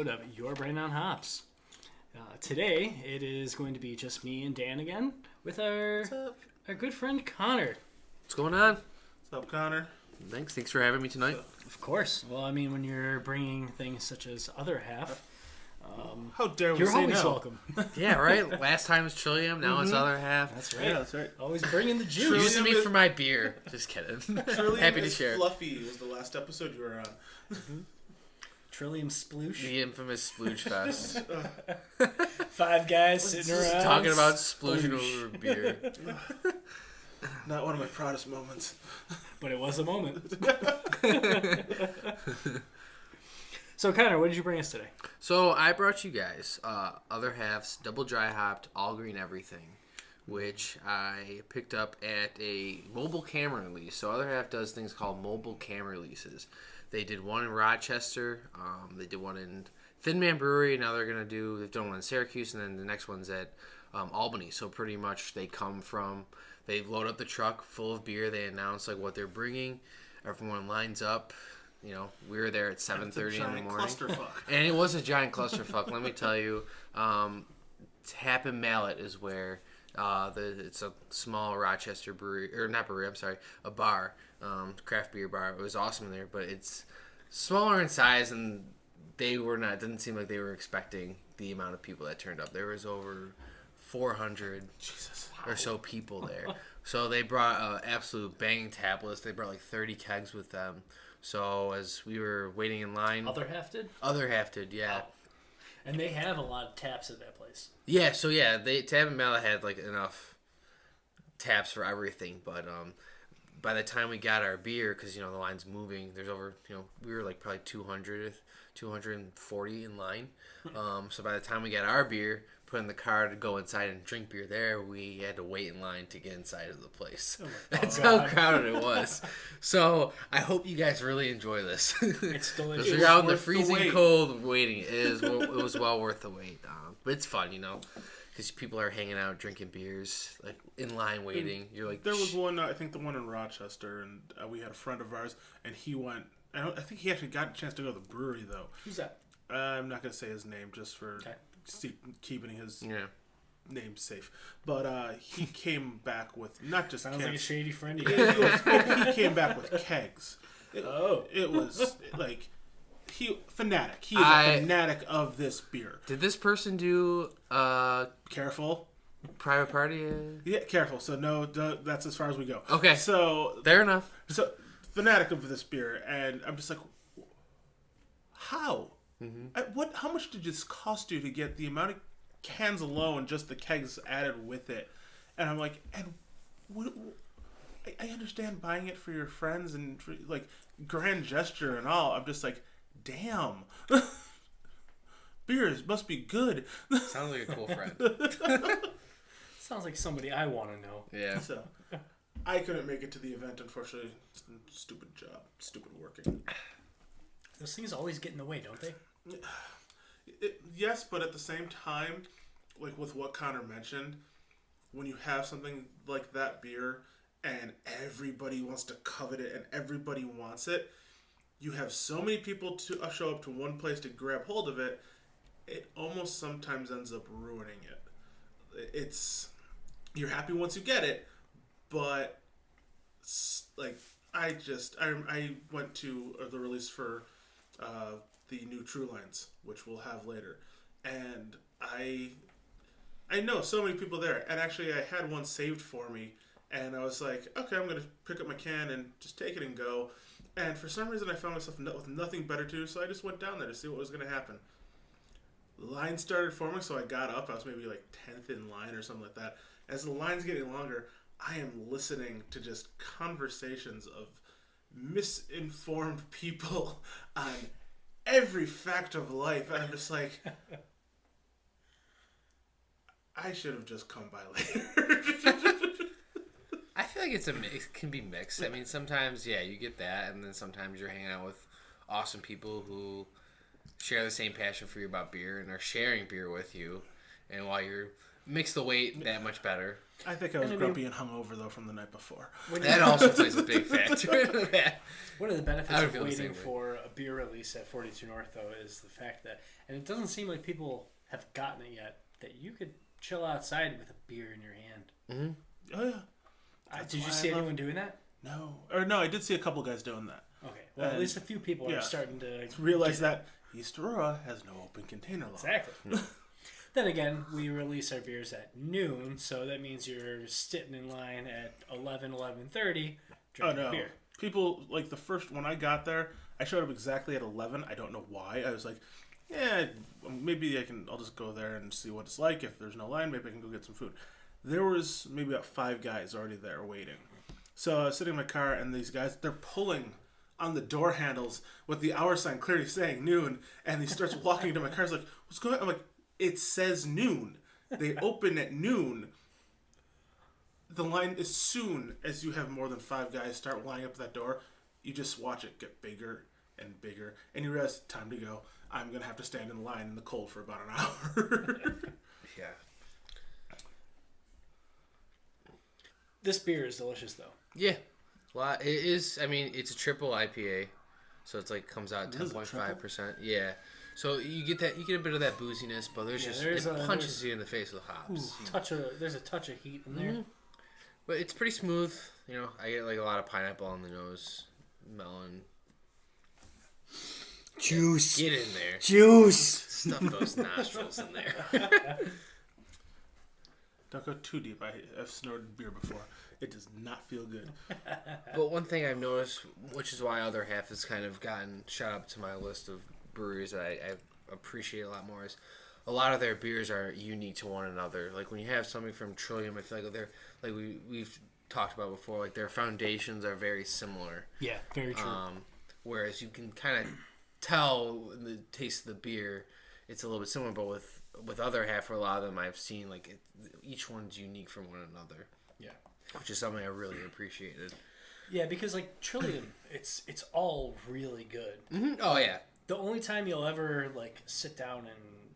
episode of Your Brain on Hops. Today, it is going to be just me and Dan again with our good friend Connor. What's going on? What's up, Connor? Thanks for having me tonight. Of course. Well, I mean, when you're bringing things such as Other Half, how dare we you're say always no? welcome. Yeah, right? Last time was Trillium, now it's Other Half. That's right. Yeah, that's right. Always bringing the juice. Trillium Using me is- for my beer. Just kidding. Trillium Happy to is share. Fluffy was the last episode you were on. Trillium sploosh. The infamous Splooge Fest. 5 guys sitting around. Talking about splooging over beer. Not one of my proudest moments. But it was a moment. So, Connor, what did you bring us today? So I brought you guys Other Half's Double Dry Hopped All Green Everything, which I picked up at a mobile camera release. So Other Half does things called mobile camera releases. They did one in Rochester. They did one in Thin Man Brewery. Now they've done one in Syracuse, and then the next one's at Albany. So pretty much they load up the truck full of beer. They announce like what they're bringing. Everyone lines up. You know, we were there at 7:30 in the morning. Clusterfuck. And it was a giant clusterfuck. Let me tell you, Tap and Mallet is where it's a small Rochester brewery, or not brewery, I'm sorry, a bar, craft beer bar. It was awesome in there, but it's smaller in size, and didn't seem like they were expecting the amount of people that turned up. There was over 400 or so people there. So they brought absolute banging tap list. They brought like 30 kegs with them. So as we were waiting in line... Other Half did? Other Half did, yeah. Oh. And they have a lot of taps at that place. Yeah, so yeah, Tab and Mallet had like enough taps for everything, but by the time we got our beer, because the line's moving, there's over, we were like probably 240 in line. So by the time we got our beer, put in the car to go inside and drink beer there, we had to wait in line to get inside of the place. That's how crowded it was. So I hope you guys really enjoy this. It's delicious. You're out in the worth the freezing wait. cold waiting. It was well worth the wait. But it's fun, because people are hanging out drinking beers, like in line waiting. You're like, There was one, I think the one in Rochester, and we had a friend of ours, and he went. I think he actually got a chance to go to the brewery though. Who's that? I'm not gonna say his name just for keeping his name safe. But he came back with not just Sounds kegs. like a shady friend. He came back with kegs. It was like fanatic. He is a fanatic of this beer. Did this person do Careful. private party? Yeah, careful. So no, that's as far as we go. Okay. So Fair enough. So fanatic of this beer, and I'm just like, how? Mm-hmm. How much did this cost you to get the amount of cans alone, just the kegs added with it? And I'm like, I understand buying it for your friends and for, like grand gesture and all. I'm just like, damn, beers must be good. Sounds like a cool friend. Sounds like somebody I want to know. Yeah. So I couldn't make it to the event, unfortunately. Stupid job, stupid working. Those things always get in the way, don't they? Yes, but at the same time, like with what Connor mentioned, when you have something like that beer and everybody wants to covet it and everybody wants it, you have so many people to show up to one place to grab hold of it, it almost sometimes ends up ruining it. You're happy once you get it, but like I went to the release for the new True Lines, which we'll have later, and I know so many people there, and actually I had one saved for me, and I was like, okay, I'm gonna pick up my can and just take it and go, and for some reason I found myself with nothing better to do, so I just went down there to see what was gonna happen. The line started forming, so I got up. I was maybe like 10th in line or something like that. As the line's getting longer, I am listening to just conversations of misinformed people on every fact of life, and I'm just like, I should have just come by later. I feel like it can be mixed. I mean, sometimes, you get that, and then sometimes you're hanging out with awesome people who share the same passion for you about beer and are sharing beer with you. And while you're makes the wait that much better. I think I was grumpy and hungover though from the night before. That also plays a big factor into that. One of the benefits of waiting for a beer release at 42 North, though, is the fact that, and it doesn't seem like people have gotten it yet, that you could chill outside with a beer in your hand. Mm-hmm. Oh, yeah. Did you see anyone doing that? No. Or no, I did see a couple guys doing that. Okay. Well, at least a few people are starting to realize that East Aurora has no open container law. Exactly. Then again, we release our beers at noon, so that means you're sitting in line at 11:30 drinking beer. People, like the first, when I got there, I showed up exactly at 11. I don't know why. I was like, yeah, maybe I'll just go there and see what it's like. If there's no line, maybe I can go get some food. There was maybe about 5 guys already there waiting. So I was sitting in my car, and these guys, they're pulling on the door handles with the hour sign clearly saying noon, and he starts walking into my car. He's like, what's going on? I'm like, it says noon. They open at noon. The line, as soon as you have more than 5 guys start lining up at that door, you just watch it get bigger and bigger, and you realize, time to go. I'm going to have to stand in line in the cold for about an hour. Yeah. This beer is delicious, though. Yeah. Well, it is. I mean, it's a triple IPA, so it's like comes out 10.5%. Yeah. So you get a bit of that booziness, but it punches you in the face with hops. There's a touch of heat in there. But it's pretty smooth. You know, I get like a lot of pineapple on the nose, melon. Juice. Get in there. Juice. Stuff those nostrils in there. Don't go too deep. I've snorted beer before. It does not feel good. But one thing I've noticed, which is why Other Half has kind of gotten shot up to my list of breweries that I appreciate a lot more, is a lot of their beers are unique to one another. Like when you have something from Trillium, I feel like they're like we've talked about before. Like their foundations are very similar. Yeah, very true. Whereas you can kind of tell in the taste of the beer, it's a little bit similar. But with Other Half, for a lot of them, I've seen like each one's unique from one another. Yeah, which is something I really appreciated. Yeah, because like Trillium, it's all really good. Mm-hmm. Oh yeah. The only time you'll ever like sit down and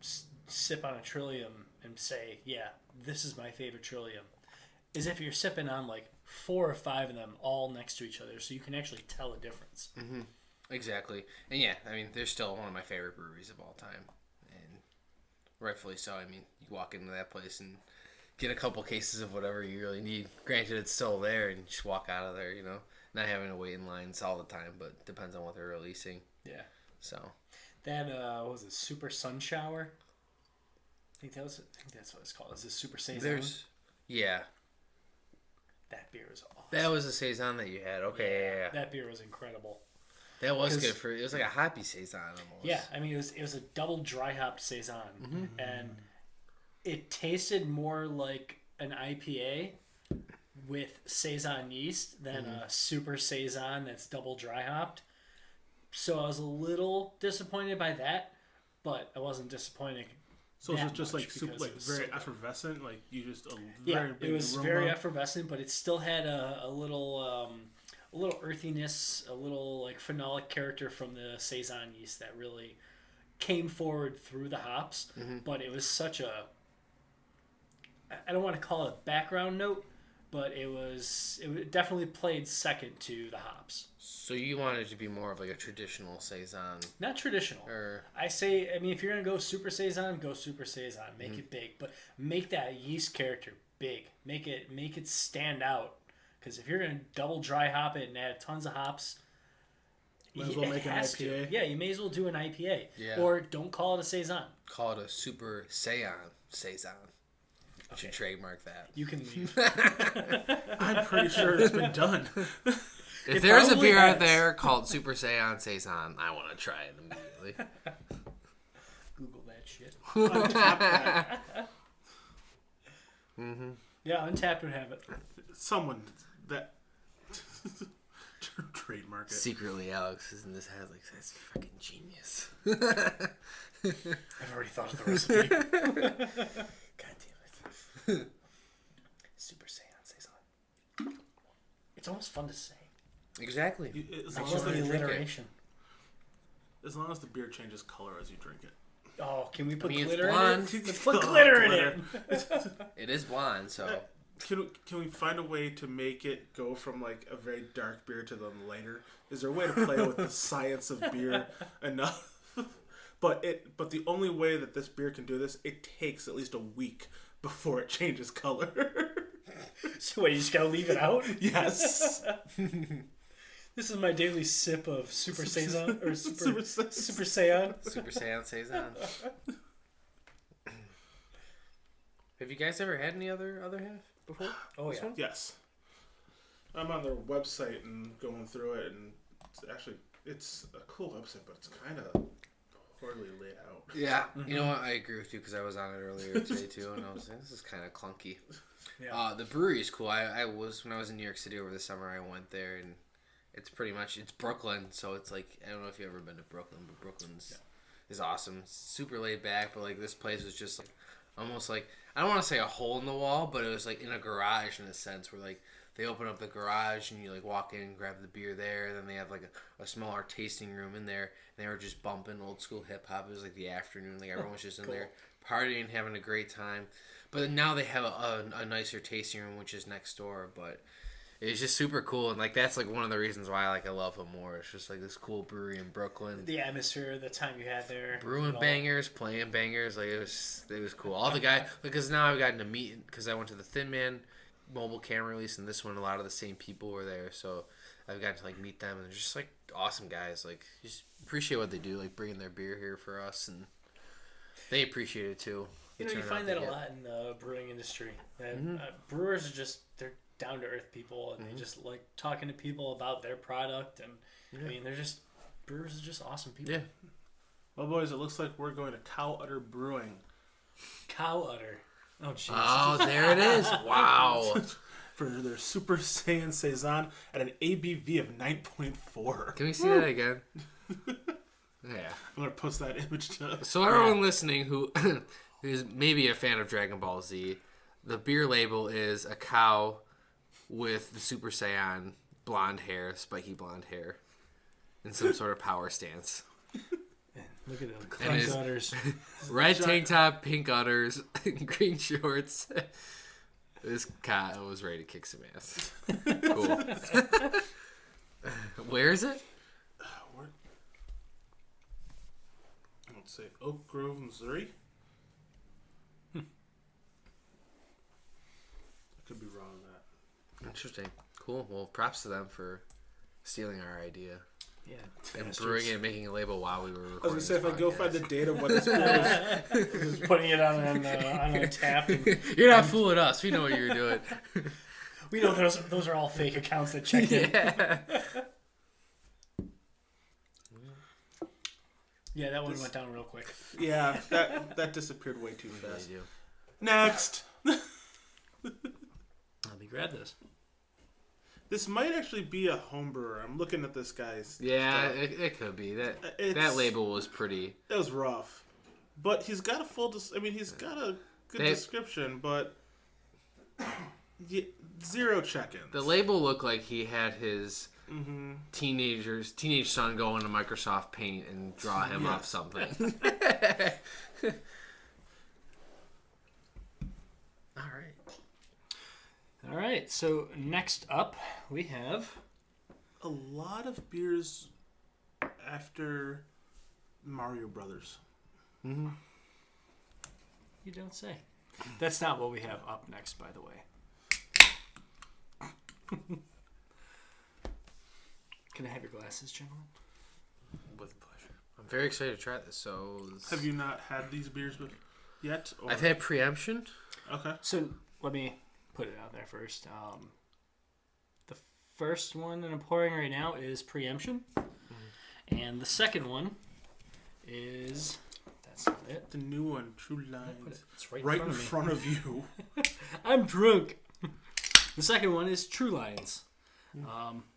sip on a Trillium and say, "Yeah, this is my favorite Trillium," is if you're sipping on like 4 or 5 of them all next to each other, so you can actually tell a difference. Mm-hmm. Exactly, and yeah, I mean, they're still one of my favorite breweries of all time, and rightfully so. I mean, you walk into that place and get a couple cases of whatever you really need. Granted, it's still there, and you just walk out of there, you know, not having to wait in lines all the time, but depends on what they're releasing. Yeah. So that what was it, Super Sun Shower? I think that's what it's called. Is it Super Saison? Yeah. That beer is awesome. That was a saison that you had. Okay, yeah. That beer was incredible. That was good for. It was like a hoppy saison almost. Yeah, I mean it was a double dry hopped saison, and it tasted more like an IPA with saison yeast than a super saison that's double dry hopped. So I was a little disappointed by that, but I wasn't disappointed. So it's just like super, like very effervescent, like you just it was aroma. very effervescent, but it still had a little earthiness, a little like phenolic character from the saison yeast that really came forward through the hops. But it was such a, I don't want to call it a background note, but it definitely played second to the hops. So you wanted it to be more of like a traditional saison? Not traditional. I mean, if you're gonna go super saison, go super saison. Make it big, but make that yeast character big. Make it stand out. Because if you're gonna double dry hop it and add tons of hops, might as well make an IPA. Yeah, you may as well do an IPA. Yeah. Or don't call it a saison. Call it a super saison. You should trademark that. You can leave. I'm pretty sure it's been done. If there's a beer out there called Super Saiyan Saison, I want to try it immediately. Google that shit. Untap that. Yeah, Untapped would have it. Someone that trademark it. Secretly, Alex is in this head like, that's fucking genius. I've already thought of the recipe. God damn it. Super Saiyan Saison. It's almost fun to say. Exactly. As I long love as the the alliteration. As long as the beer changes color as you drink it. Oh, can we put it's glitter blonde. in it? Let's put glitter in it. It is blonde, so. Can we find a way to make it go from like a very dark beer to the lighter? Is there a way to play with the science of beer enough? But the only way that this beer can do this, it takes at least a week before it changes color. So what, you just gotta leave it out? Yes. This is my daily sip of Super Saison or Super Saiyan. Super Saiyan Saison. Have you guys ever had any other half before? Oh yeah. Yes. I'm on their website and going through it, and it's a cool website, but it's kind of poorly laid out. Yeah, you know what? I agree with you because I was on it earlier today too, and I was like, this is kind of clunky. Yeah. The brewery is cool. I was when I was in New York City over the summer. I went there, and it's Brooklyn, so it's like I don't know if you've ever been to Brooklyn, but Brooklyn's is awesome. It's super laid back, but like this place was just like almost like I don't want to say a hole in the wall, but it was like in a garage in a sense where like they open up the garage and you like walk in and grab the beer there. Then they have like a smaller tasting room in there. And they were just bumping old school hip hop. It was like the afternoon, like everyone was just in there partying, having a great time. But now they have a nicer tasting room, which is next door. But it's just super cool, and like that's like one of the reasons why I love them more. It's just like this cool brewery in Brooklyn. The atmosphere, the time you had there, brewing bangers, playing bangers, like it was cool. All the guys, because now I've gotten to meet because I went to the Thin Man mobile camera release, and this one a lot of the same people were there, so I've gotten to like meet them, and they're just like awesome guys. Like just appreciate what they do, like bringing their beer here for us, and they appreciate it too. You know, you find that a lot in the brewing industry. Brewers are just they're down to earth people, and they just like talking to people about their product, and I mean brewers are just awesome people. Yeah. Well, boys, it looks like we're going to Cow Udder Brewing. Cow Udder. Oh, jeez. Oh, there it is. Wow. For their Super Saiyan Saison at an ABV of 9.4. Can we see that again? Yeah. I'm going to post that image to... So everyone listening who is maybe a fan of Dragon Ball Z, the beer label is a cow with the Super Saiyan blonde hair, spiky blonde hair, in some sort of power stance. Look at those clean udders. Red tank top, pink udders, green shorts. This cat was ready to kick some ass. Cool. Where is it? Let's say Oak Grove, Missouri. I could be wrong on that. Interesting. Cool. Well, props to them for stealing our idea. Yeah. And brewing it and making a label while we were recording. I was going to say, if I go find the date of what this beer was... putting it on a tap. And... You're not fooling us. We know what you're doing. We know those are all fake accounts that check in. Yeah, that one went down real quick. Yeah, that disappeared way too fast. Next. Let me grab this. This might actually be a home brewer. I'm looking at this guy's. Yeah, it could be. That label was pretty. It was rough, but he's got a full. He's got a good description, but zero check-ins. The label looked like he had his teenage son go into Microsoft Paint and draw him up something. All right, so next up we have a lot of beers after Mario Brothers. You don't say. That's not what we have up next, by the way. Can I have your glasses, gentlemen? With pleasure. I'm very excited to try this. So, have you not had these beers yet? Or... I've had Preemption. Okay. So let me put it out there first. The first one that I'm pouring right now is Preemption, and the second one is that's not it. The new one, True Lines. It's right in front of you. I'm drunk. The second one is True Lines.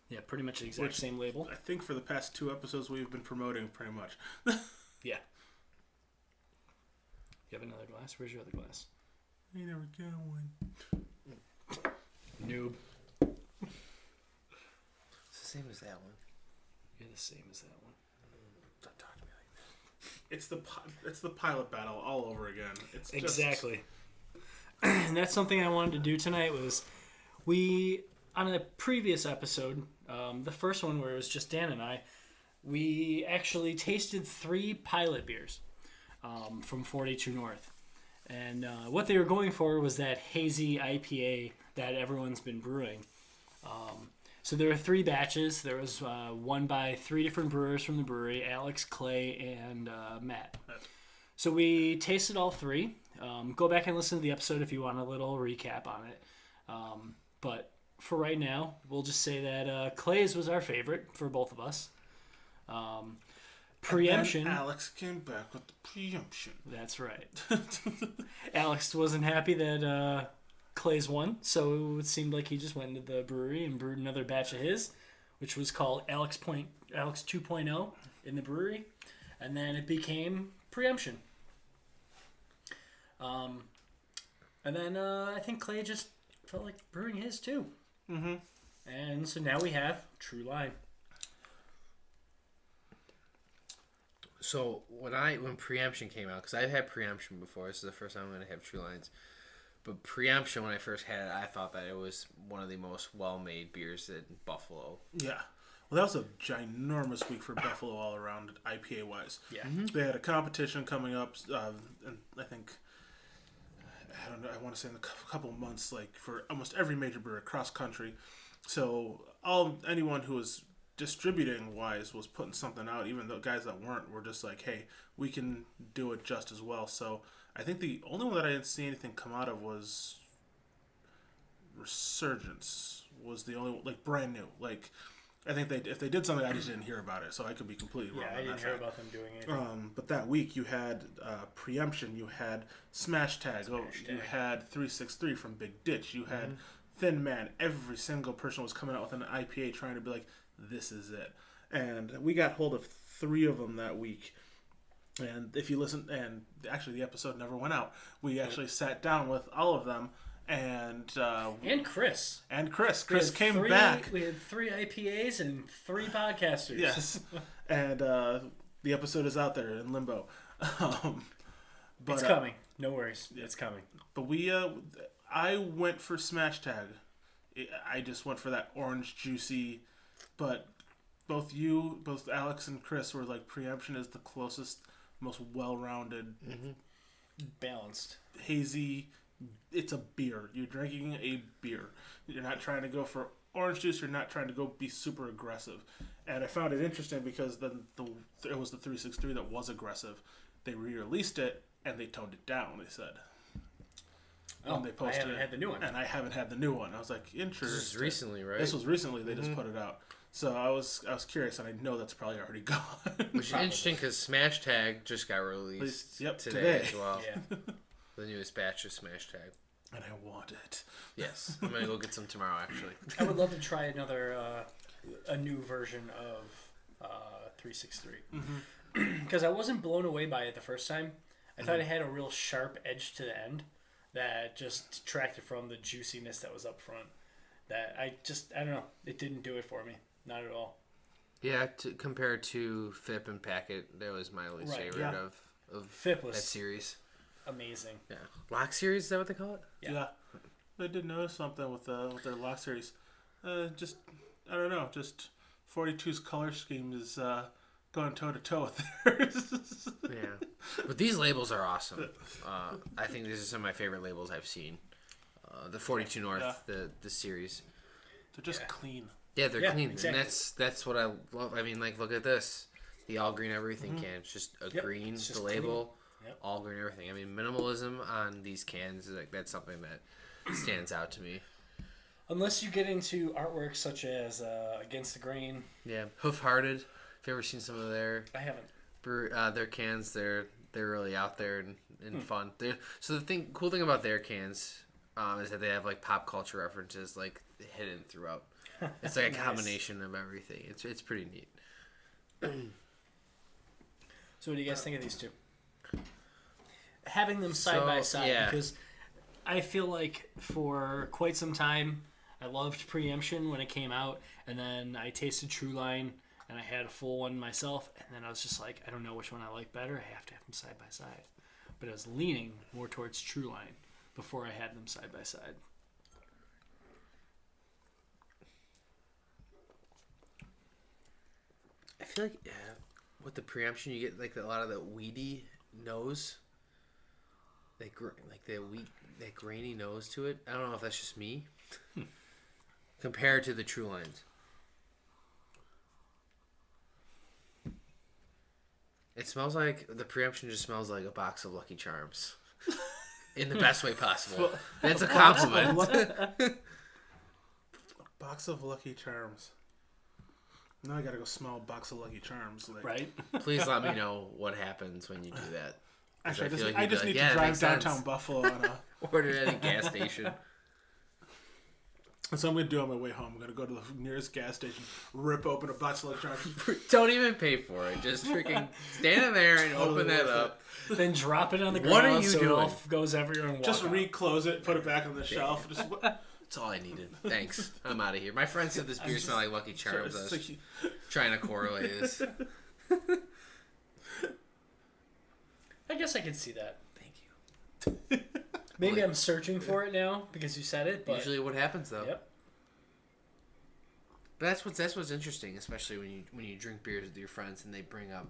Yeah, pretty much the exact same label. I think for the past 2 episodes we've been promoting pretty much. Yeah. You have another glass? Where's your other glass? I never got one. Noob. It's the same as that one. You're the same as that one. Don't talk to me like that. it's the pilot battle all over again. It's Exactly. And that's something I wanted to do tonight was we, on a previous episode, the first one where it was just Dan and I, we actually tasted 3 pilot beers from 42 North. And what they were going for was that hazy IPA that everyone's been brewing. So there were 3 batches. There was one by 3 different brewers from the brewery, Alex, Clay, and Matt. So we tasted all 3. Go back and listen to the episode if you want a little recap on it. But for right now, we'll just say that Clay's was our favorite for both of us. Preemption. And then Alex came back with the preemption. That's right. Alex wasn't happy that Clay's won, so it seemed like he just went into the brewery and brewed another batch of his, which was called Alex 2.0 in the brewery, and then it became Preemption. And then I think Clay just felt like brewing his too. Mm-hmm. And so now we have True Line. So when Preemption came out, because I've had Preemption before, this is the first time I'm going to have True Lines. But Preemption, when I first had it, I thought that it was one of the most well-made beers in Buffalo. Yeah. Well, that was a ginormous week for Buffalo all around, IPA-wise. Yeah. Mm-hmm. They had a competition coming up, and I think, I don't know, I want to say in a couple of months, like for almost every major brewer across country. So anyone who was distributing-wise was putting something out, even though guys that weren't were just like, hey, we can do it just as well. So I think the only one that I didn't see anything come out of was Resurgence. Was the only, like, brand new. Like, I think if they did something, I just didn't hear about it, so I could be completely wrong. Yeah, I didn't hear about them doing anything. But that week you had Preemption, you had Smash Tag, you had 363 from Big Ditch, you had Thin Man. Every single person was coming out with an IPA trying to be like, this is it. And we got hold of 3 of them that week. And if you listen, and actually the episode never went out, we actually sat down with all of them. And Chris. Chris came back. We had 3 IPAs and 3 podcasters. Yes. And the episode is out there in limbo. But, it's coming. No worries. It's coming. But I went for Smash Tag. I just went for that orange juicy. But both Alex and Chris were like, Preemption is the closest, most well-rounded, balanced, hazy. It's a beer. You're drinking a beer. You're not trying to go for orange juice. You're not trying to go be super aggressive. And I found it interesting because then it was the 363 that was aggressive. They re-released it and they toned it down. They said. Oh, they posted I haven't had the new one. And I haven't had the new one. I was like, interesting. This was recently, right? This was recently. They just put it out. So I was curious, and I know that's probably already gone. Which is interesting because Smash Tag just got released today as well. Yeah. The newest batch of Smash Tag. And I want it. Yes. I'm going to go get some tomorrow, actually. I would love to try another, a new version of 363. Because I wasn't blown away by it the first time. I thought it had a real sharp edge to the end that just detracted from the juiciness that was up front. That I don't know. It didn't do it for me. Not at all. Yeah, compared to FIP and Packet, that was my least favorite of FIP was that series. Amazing. Yeah. Lock series, is that what they call it? Yeah. I did notice something with their lock series. Just, I don't know, just 42's color scheme is going toe-to-toe with theirs. Yeah. But these labels are awesome. I think these are some of my favorite labels I've seen. The 42 North, the series. They're just clean. Yeah, they're clean. Exactly. And that's what I love. I mean, like, look at this. The all green everything can. It's just a green, it's the just label, all green everything. I mean, minimalism on these cans, that's something that stands out to me. Unless you get into artwork such as Against the Grain. Yeah. Hoof Hearted. Have you ever seen some of their... I haven't. Their cans, they're really out there and fun. So the cool thing about their cans is that they have, like, pop culture references, like, hidden throughout. It's like a combination of everything. It's pretty neat. So what do you guys think of these two? Having them side by side, because I feel like for quite some time I loved Preemption when it came out, and then I tasted True Line, and I had a full one myself, and then I was just like, I don't know which one I like better. I have to have them side by side. But I was leaning more towards True Line before I had them side by side. I feel like with the preemption, you get like a lot of the weedy nose, like that grainy nose to it. I don't know if that's just me, compared to the True Lines. It smells like the preemption. Just smells like a box of Lucky Charms, in the best way possible. That's a compliment. Box of Lucky Charms. Now I gotta go smell a box of Lucky Charms. Like, Right? Please let me know what happens when you do that. Actually, I just need to drive downtown Buffalo on a... Order it at a gas station. That's what I'm going to do on my way home. I'm going to go to the nearest gas station, rip open a box of Lucky Charms. Don't even pay for it. Just freaking stand in there and open that up. Then drop it on the ground What are you so doing? it all goes everywhere and walk Just out. reclose it, put it back on the shelf. Just... That's all I needed. Thanks. I'm out of here. My friend said this beer smelled like Lucky Charms. I was trying to correlate this. I guess I can see that. Thank you. Maybe I'm searching for it now because you said it. But Usually what happens, though. Yep. But that's what's interesting, especially when you drink beers with your friends and they bring up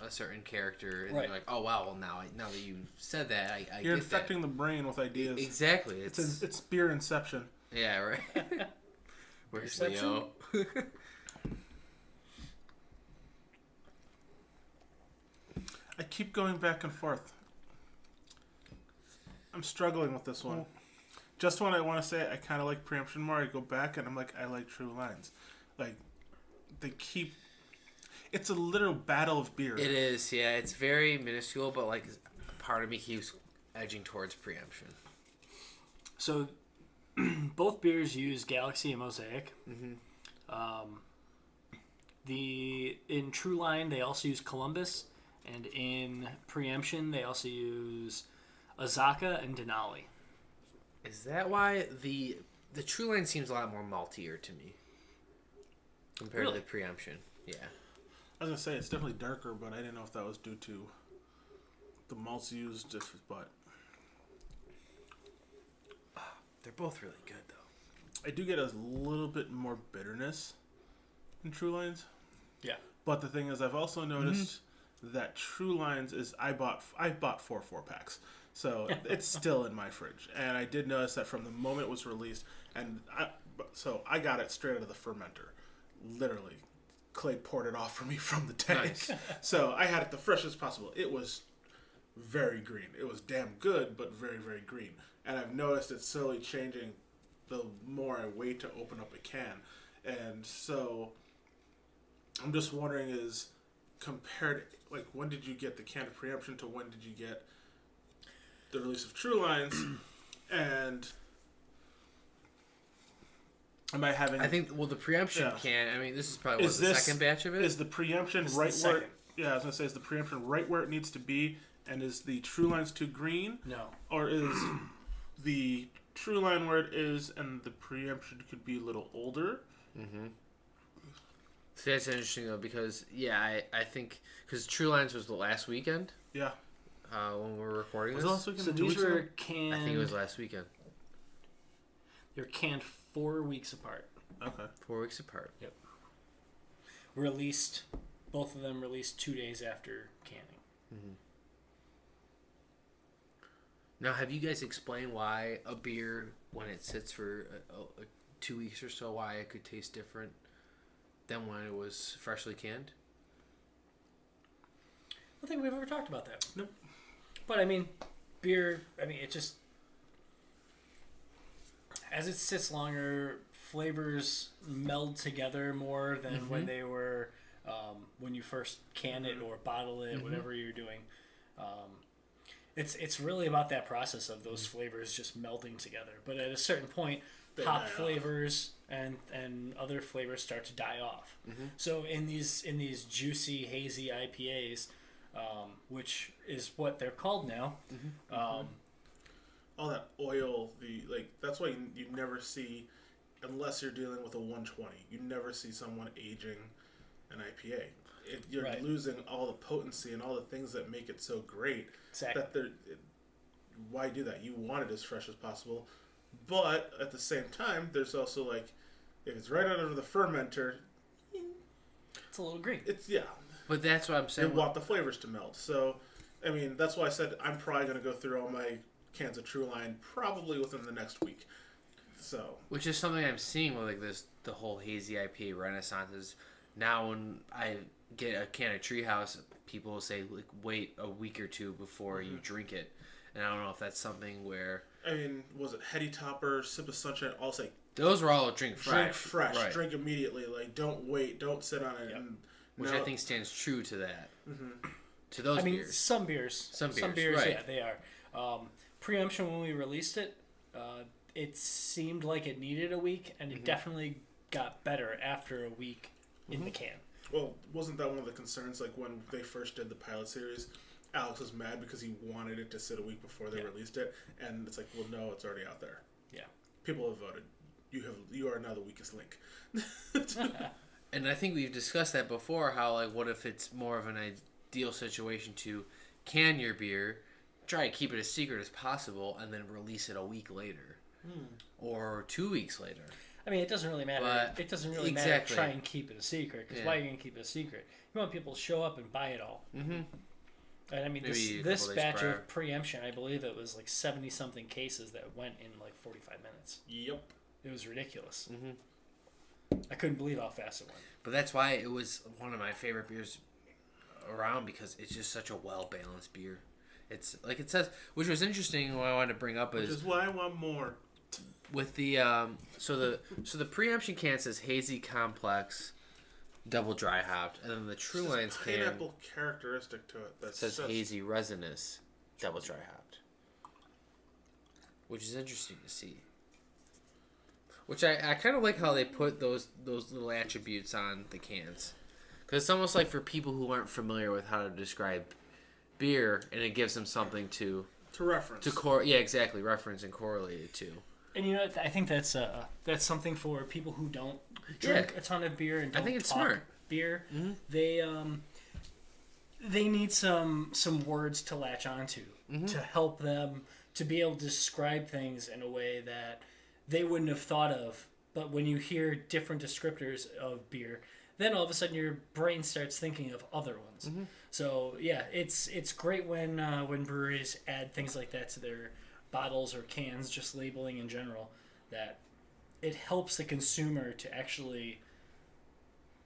a certain character and Right. you're like, oh wow, well now that you said that, I You're get infecting the brain with ideas. Exactly. It's beer inception. Yeah, right. Where's Perception? Leo? I keep going back and forth. I'm struggling with this one. Just when I want to say I kind of like preemption more, I go back and I'm like, I like True Lines. Like, they keep... It's a literal battle of beer. It is, yeah. It's very minuscule, but like part of me keeps edging towards preemption. So, both beers use Galaxy and Mosaic. Mm-hmm. In True Line, they also use Columbus, and in Preemption, they also use Azaka and Denali. Is that why the True Line seems a lot more maltier to me compared Really? to the preemption? Yeah. I was going to say, it's definitely darker, but I didn't know if that was due to the malts used, but... They're both really good, though. I do get a little bit more bitterness in True Lines. Yeah. But the thing is, I've also noticed that True Lines is... I bought 4 4-packs. So it's still in my fridge. And I did notice that from the moment it was released, and I got it straight out of the fermenter. Literally. Clay poured it off for me from the tank. Nice. So I had it the freshest possible. It was very green. It was damn good, but very, very green. And I've noticed it's slowly changing the more I wait to open up a can. And so I'm just wondering is compared, like, when did you get the can of preemption to when did you get the release of True Lines? And am I having... I think, well, the preemption can, I mean, this is probably the second batch of it? Is the preemption This is right the where... second. Yeah, I was going to say, is the preemption right where it needs to be? And is the True Lines too green? No. Or is the True Line where it is and the preemption could be a little older? Mm-hmm. See, that's interesting, though, because, yeah, I think... Because True Lines was the last weekend Yeah. when we were recording Was this. it last weekend? So 2 these weeks ago? were canned... I think it was last weekend. They're canned 4 weeks apart. Okay. 4 weeks apart. Yep. Released... Both of them released 2 days after canning. Mm-hmm. Now, have you guys explained why a beer, when it sits for 2 weeks or so, why it could taste different than when it was freshly canned? I don't think we've ever talked about that. Nope. But, I mean, beer, it just... As it sits longer, flavors meld together more than when they were... when you first can it or bottle it, whatever you're doing. It's really about that process of those flavors just melding together. But at a certain point, hop flavors and other flavors start to die off. So in these juicy, hazy IPAs, which is what they're called now, All that oil, that's why you never see, unless you're dealing with a 120, you never see someone aging an IPA. You're Right. losing all the potency and all the things that make it so great. Exactly. Why do that? You want it as fresh as possible, but at the same time, there's also like, if it's right out of the fermenter, It's a little green. But that's what I'm saying. You want the flavors to melt. So, I mean, that's why I said I'm probably going to go through all my cans of True Line probably within the next week. So, which is something I'm seeing with like the whole hazy IPA renaissance is now when I get a can of Treehouse, people will say like wait a week or two before you drink it, and I don't know if that's something where. I mean, was it Heady Topper, Sip of Sunshine? I'll say those were all drink fresh. Drink fresh. Right. Drink immediately. Like, don't wait. Don't sit on it. Yep. Which I think stands true to that. Mm-hmm. To those beers. Some beers. Some beers, right. Yeah, they are. Preemption, when we released it, it seemed like it needed a week, and it definitely got better after a week in the can. Well, wasn't that one of the concerns? Like, when they first did the pilot series, Alex was mad because he wanted it to sit a week before they released it, and it's like, well, no, it's already out there. Yeah. People have voted. You are now the weakest link. And I think we've discussed that before, how, like, what if it's more of an ideal situation to can your beer, try to keep it as secret as possible, and then release it a week later. Or 2 weeks later. I mean, it doesn't really matter. But it doesn't really matter to try and keep it a secret, because why are you going to keep it a secret? You want people to show up and buy it all. Mm-hmm. And I mean, this batch of Preemption, I believe it was like 70-something cases that went in like 45 minutes. Yep. It was ridiculous. Mm-hmm. I couldn't believe how fast it went. But that's why it was one of my favorite beers around, because it's just such a well-balanced beer. It's like it says, which was interesting. What I wanted to bring up Which is why I want more. With the so the Preemption can says hazy complex, double dry hopped, and then the True Lines can pineapple characteristic to it that says hazy resinous, double dry hopped, which is interesting to see. Which I kind of like how they put those little attributes on the cans, because it's almost like for people who aren't familiar with how to describe beer, and it gives them something to reference. Exactly, reference and correlate it to. And you know, I think that's something for people who don't drink a ton of beer and don't think it's talk smart. beer. Mm-hmm. They need some words to latch onto to help them to be able to describe things in a way that they wouldn't have thought of. But when you hear different descriptors of beer, then all of a sudden your brain starts thinking of other ones. Mm-hmm. So yeah, it's great when breweries add things like that to their bottles or cans, just labeling in general, that it helps the consumer to actually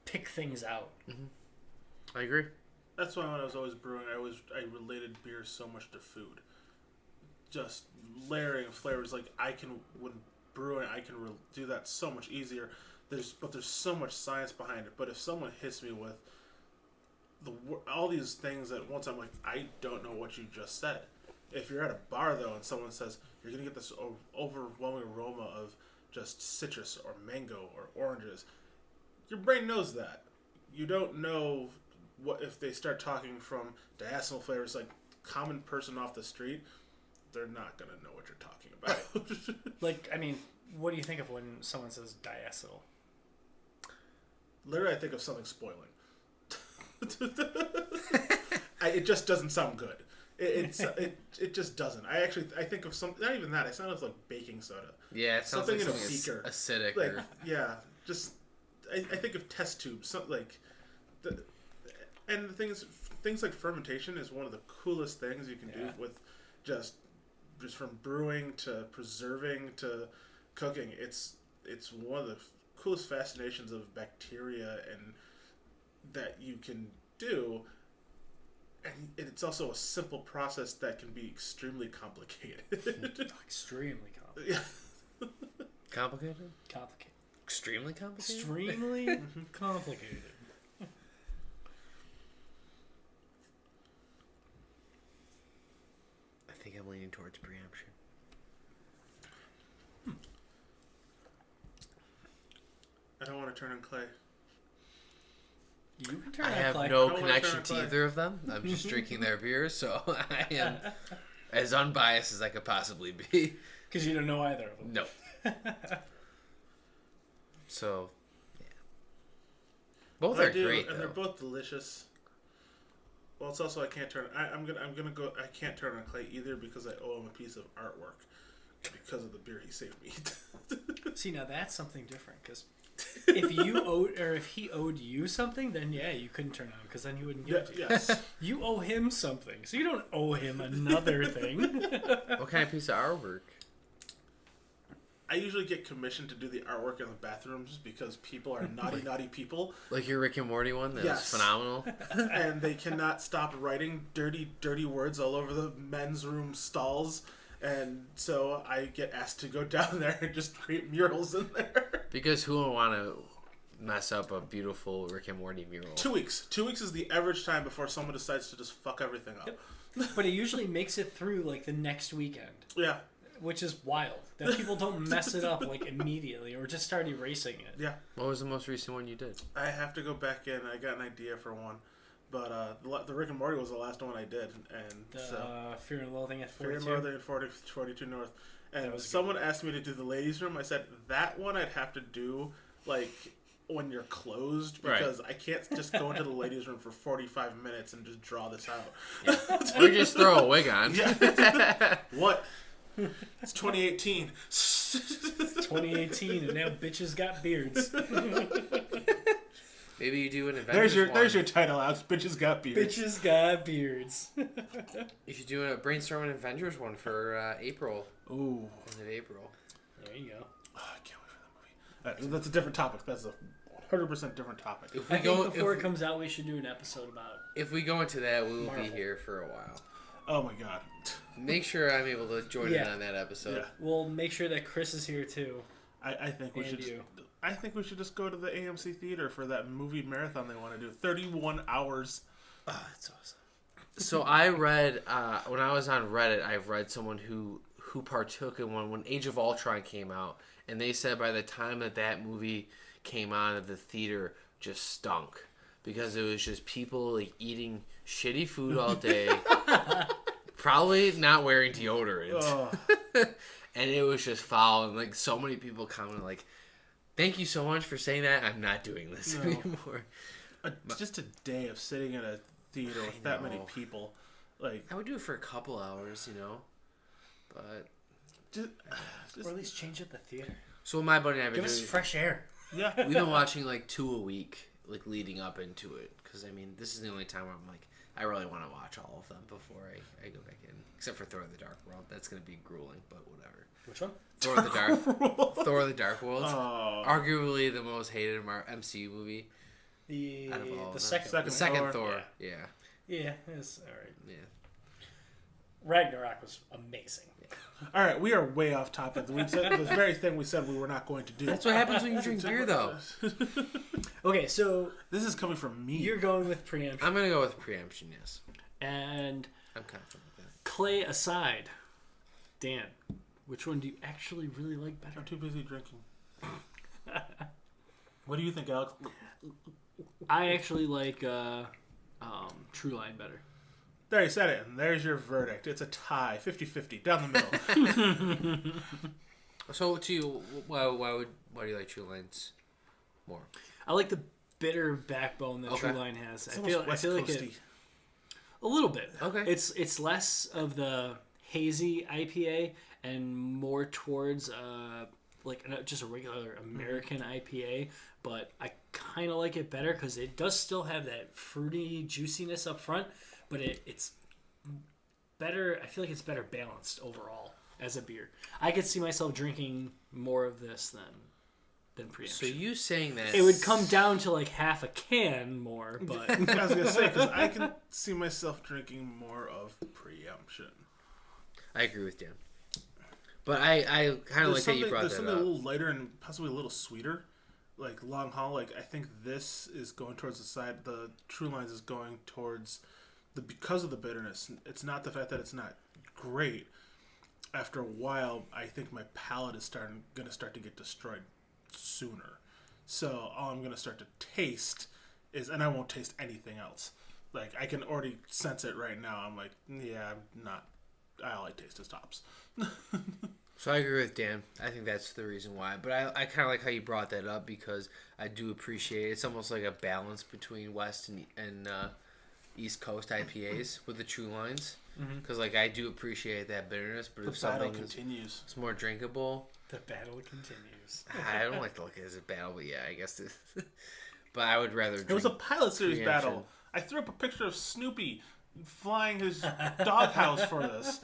pick things out. Mm-hmm. I agree. That's why when I was always brewing, I related beer so much to food. Just layering of flavors. Like when brewing, I can do that so much easier. There's so much science behind it. But if someone hits me with all these things at once, I'm like, I don't know what you just said. If you're at a bar, though, and someone says, you're going to get this overwhelming aroma of just citrus or mango or oranges, your brain knows that. You don't know what if they start talking from diacetyl flavors, like common person off the street, they're not going to know what you're talking about. Like, I mean, what do you think of when someone says diacetyl? Literally, I think of something spoiling. It just doesn't sound good. It just doesn't. I think of some, not even that. I sound of like baking soda. Yeah, it sounds something like in a beaker, acidic. Like, yeah, just I think of test tubes. Something like, and the things like fermentation is one of the coolest things you can do with just from brewing to preserving to cooking. It's one of the coolest fascinations of bacteria and that you can do. And it's also a simple process that can be extremely complicated. Extremely complicated. Yeah. Complicated? Complicated. Extremely complicated? Extremely complicated. I think I'm leaning towards preemption. I don't want to turn on clay. You can turn I on have clay. no I don't connection wanna turn to on either of them. I'm just drinking their beer, so I am as unbiased as I could possibly be. Because you don't know either of them. No. So, Both I are do, great, and though. they're both delicious. Well, it's also I can't turn. I'm gonna go. I can't turn on Clay either because I owe him a piece of artwork because of the beer he saved me. See, now that's something different because if you owed or if he owed you something, then yeah, you couldn't turn on because then he wouldn't give it to you. Yes. You owe him something, so you don't owe him another thing. What kind of piece of artwork? I usually get commissioned to do the artwork in the bathrooms because people are naughty people. Like your Rick and Morty one? That Yes. was phenomenal. And they cannot stop writing dirty words all over the men's room stalls. And so I get asked to go down there and just create murals in there. Because who would want to mess up a beautiful Rick and Morty mural? 2 weeks. 2 weeks is the average time before someone decides to just fuck everything up. Yep. But it usually makes it through like the next weekend. Yeah. Which is wild. That people don't mess it up like immediately or just start erasing it. Yeah. What was the most recent one you did? I have to go back in. I got an idea for one. But the Rick and Morty was the last one I did. And so Fear and Loathing at Fear 42. and Loathing at 42 North. And was a good someone asked me to do the ladies' room. I said, that one I'd have to do, like, when you're closed. Because I can't just go into the ladies' room for 45 minutes and just draw this out. Yeah. Or just throw a wig on. Yeah. What? It's 2018. It's 2018 and now bitches got beards. Maybe you do an Avengers There's your title, Alex. Bitches got beards. Bitches got beards. You should do a brainstorm an Avengers one for April. Ooh. End of April. There you go. Oh, I can't wait for that movie. That's a different topic. That's a 100% different topic. If I we think go before it comes out, we should do an episode about If we go into that, we will Marvel. be here for a while. Oh my god. Make sure I'm able to join in Yeah. on that episode. Yeah. We'll make sure that Chris is here too. I think we And should. you. I think we should just go to the AMC theater for that movie marathon they want to do. 31 hours. Oh, that's awesome. So I read when I was on Reddit, I read someone who partook in one when Age of Ultron came out, and they said by the time that movie came on, that the theater just stunk because it was just people like eating shitty food all day, probably not wearing deodorant, Oh. and it was just foul. And like so many people commented like, "Thank you so much for saying that. I'm not doing this No. anymore." Just a day of sitting in a theater with that many know. people. Like, I would do it for a couple hours, but. just, Or at least change up the theater. So my buddy and I have been Give us doing. fresh air. yeah. We've been watching like 2 a week, like leading up into it, because I mean this is the only time where I'm like, I really want to watch all of them before I go back in, except for Thor: The Dark World. That's gonna be grueling, but whatever. Which one? Thor: The Dark World, Oh. arguably the most hated MCU movie. Out of all of The them. second. The second Thor. Thor, yeah. Yeah, it's alright. Yeah. Ragnarok was amazing. All right, we are way off topic. We said the very thing we said we were not going to do. That's what happens when you drink beer, though. Okay, so This is coming from me. you're going with preemption. I'm gonna go with preemption. Yes, And I'm confident with that. Clay aside, Dan, which one do you actually really like better? I'm too busy drinking. What do you think, Alex? I actually like True Line better. There, you said it. And there's your verdict. It's a tie. 50-50. Down the middle. So to you, why do you like True Lines more? I like the bitter backbone that Okay. True Line has. It's I almost feel West like Coasty. it a little bit. Okay. It's less of the hazy IPA and more towards just a regular American IPA, but I kind of like it better because it does still have that fruity juiciness up front, but it's better. I feel like it's better balanced overall as a beer. I could see myself drinking more of this than preemption. So you saying that It would come down to like half a can more, but I was going to say, because I can see myself drinking more of preemption. I agree with Dan, but I kind of like that you brought There's that something up. a little lighter and possibly a little sweeter. Like long haul, like I think this is going towards the side. The True Lines is going towards because of the bitterness. It's not the fact that it's not great. After a while, I think my palate is going to start to get destroyed sooner. So all I'm going to start to taste is, and I won't taste anything else. Like I can already sense it right now. I'm like, yeah, I'm not. All I taste is tops. So I agree with Dan. I think that's the reason why. But I kind of like how you brought that up because I do appreciate it. It's almost like a balance between West and East Coast IPAs with the true lines. Because like I do appreciate that bitterness, but The if something continues. is more drinkable, The battle continues. I don't like to look at it as a battle. But yeah, I guess. But I would rather. It was a pilot series preemption. battle. I threw up a picture of Snoopy flying his doghouse for this.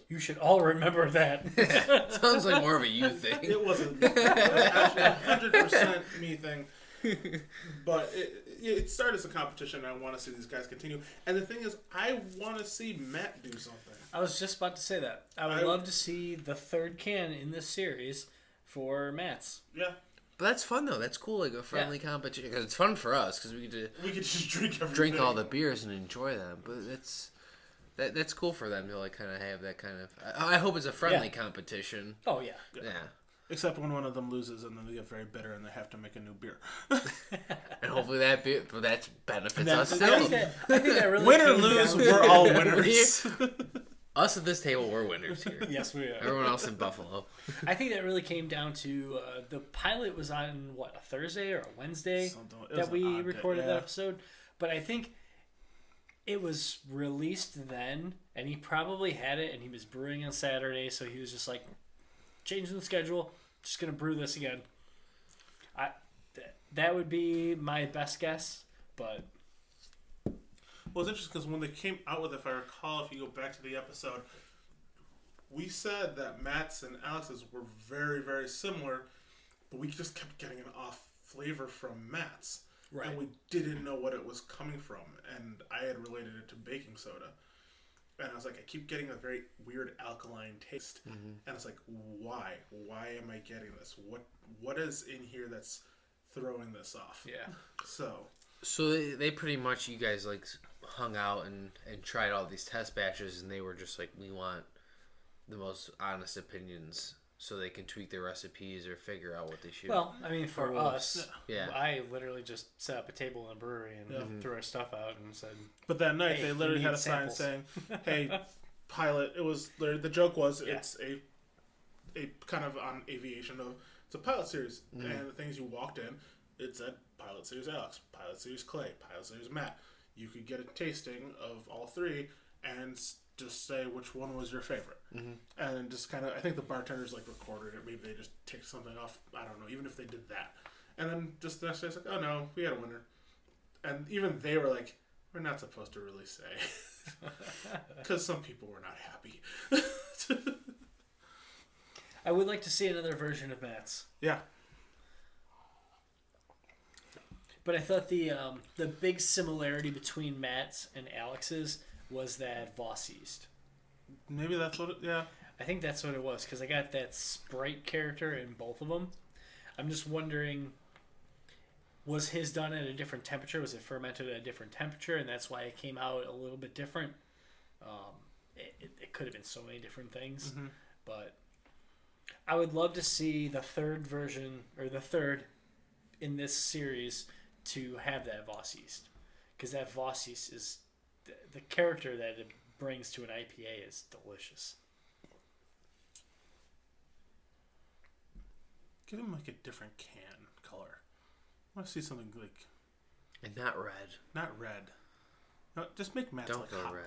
You should all remember that. Sounds like more of a you thing. It wasn't. It was actually 100% me thing. But it started as a competition, and I want to see these guys continue. And the thing is, I want to see Matt do something. I was just about to say that. I would love to see the third can in this series for Matt's. Yeah. But that's fun though. That's cool, like a friendly competition. Because it's fun for us because we get We could just drink everything. drink all the beers and enjoy them. But that's cool for them to like kind of have that kind of. I hope it's a friendly competition. Oh, yeah. Yeah. Except when one of them loses and then they get very bitter and they have to make a new beer. And hopefully that benefits us. I think that really Win or came lose, down- we're all winners. Us at this table, we're winners here. Yes, we are. Everyone else in Buffalo. I think that really came down to the pilot was on, what, a Thursday or a Wednesday Something- it was that an we odd day, recorded yeah. that episode. But I think it was released then, and he probably had it, and he was brewing on Saturday, so he was just like, changing the schedule, just going to brew this again. That would be my best guess, but... Well, it's interesting because when they came out with it, if I recall, if you go back to the episode, we said that Matt's and Alex's were very, very similar, but we just kept getting an off flavor from Matt's. Right. And we didn't know what it was coming from. And I had related it to baking soda. And I was like, I keep getting a very weird alkaline taste. Mm-hmm. And it's like, why? Why am I getting this? What is in here that's throwing this off? Yeah. So they pretty much, you guys like hung out and tried all these test batches, and they were just like, we want the most honest opinions so they can tweak their recipes or figure out what they should. Well, I mean, for us, Yeah. I literally just set up a table in a brewery and threw our stuff out and said, But that night, Hey, they you literally need had a sign samples. saying, hey, pilot, it was, the joke was, Yeah. it's a kind of on aviation of, it's a pilot series. And the things you walked in, it said pilot series Alex, pilot series Clay, pilot series Matt. You could get a tasting of all three and just say which one was your favorite. And just kind of, I think the bartenders like recorded it. Maybe they just take something off. I don't know, even if they did that. And then just the next day, it's like, oh no, we had a winner. And even they were like, we're not supposed to really say. Because some people were not happy. I would like to see another version of Matt's. Yeah. But I thought the big similarity between Matt's and Alex's was that Voss yeast. Maybe that's what it, yeah. I think that's what it was, because I got that Sprite character in both of them. I'm just wondering, was his done at a different temperature? Was it fermented at a different temperature, and that's why it came out a little bit different? It could have been so many different things, but I would love to see the third version, or the third in this series, to have that Voss yeast, because that Voss yeast is the character that it brings to an IPA is delicious. Give him like a different can color. I want to see something like, And not red. not red. No, just make Matt's Don't like go hot red.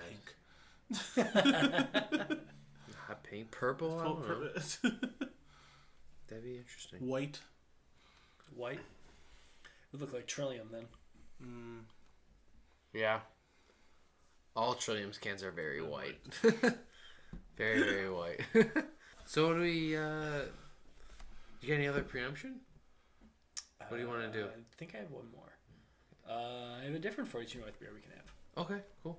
pink. Hot pink, purple. I don't know. That'd be interesting. White. White would look like Trillium then. Yeah. All Trillium's cans are very white. Very, very white. So what do we, you got any other preemption? What do you want to do? I think I have one more. I have a different 42 North beer we can have. Okay, cool.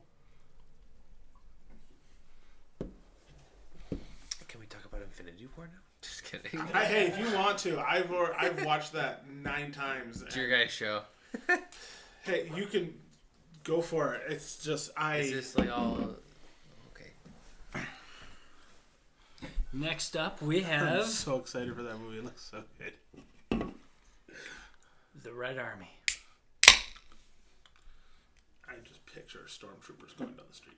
Can we talk about Infinity War now? Just kidding. Hey, if you want to, I've watched that 9 times. It's your guys' show. Hey, you can go for it. It's just Is this like all... Okay. Next up, we I'm have so excited for that movie. It looks so good. the Red Army. I just picture stormtroopers going down the street.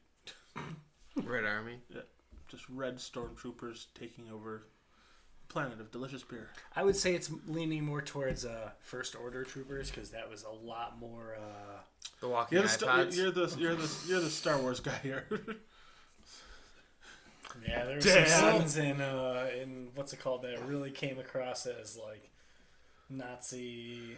Red Army. Yeah. just red stormtroopers taking over the planet of delicious beer. I would say it's leaning more towards First Order troopers because that was a lot more. The walking You're iPods. you're the Star Wars guy here. Yeah, there were some scenes in what's it called that really came across as like Nazi.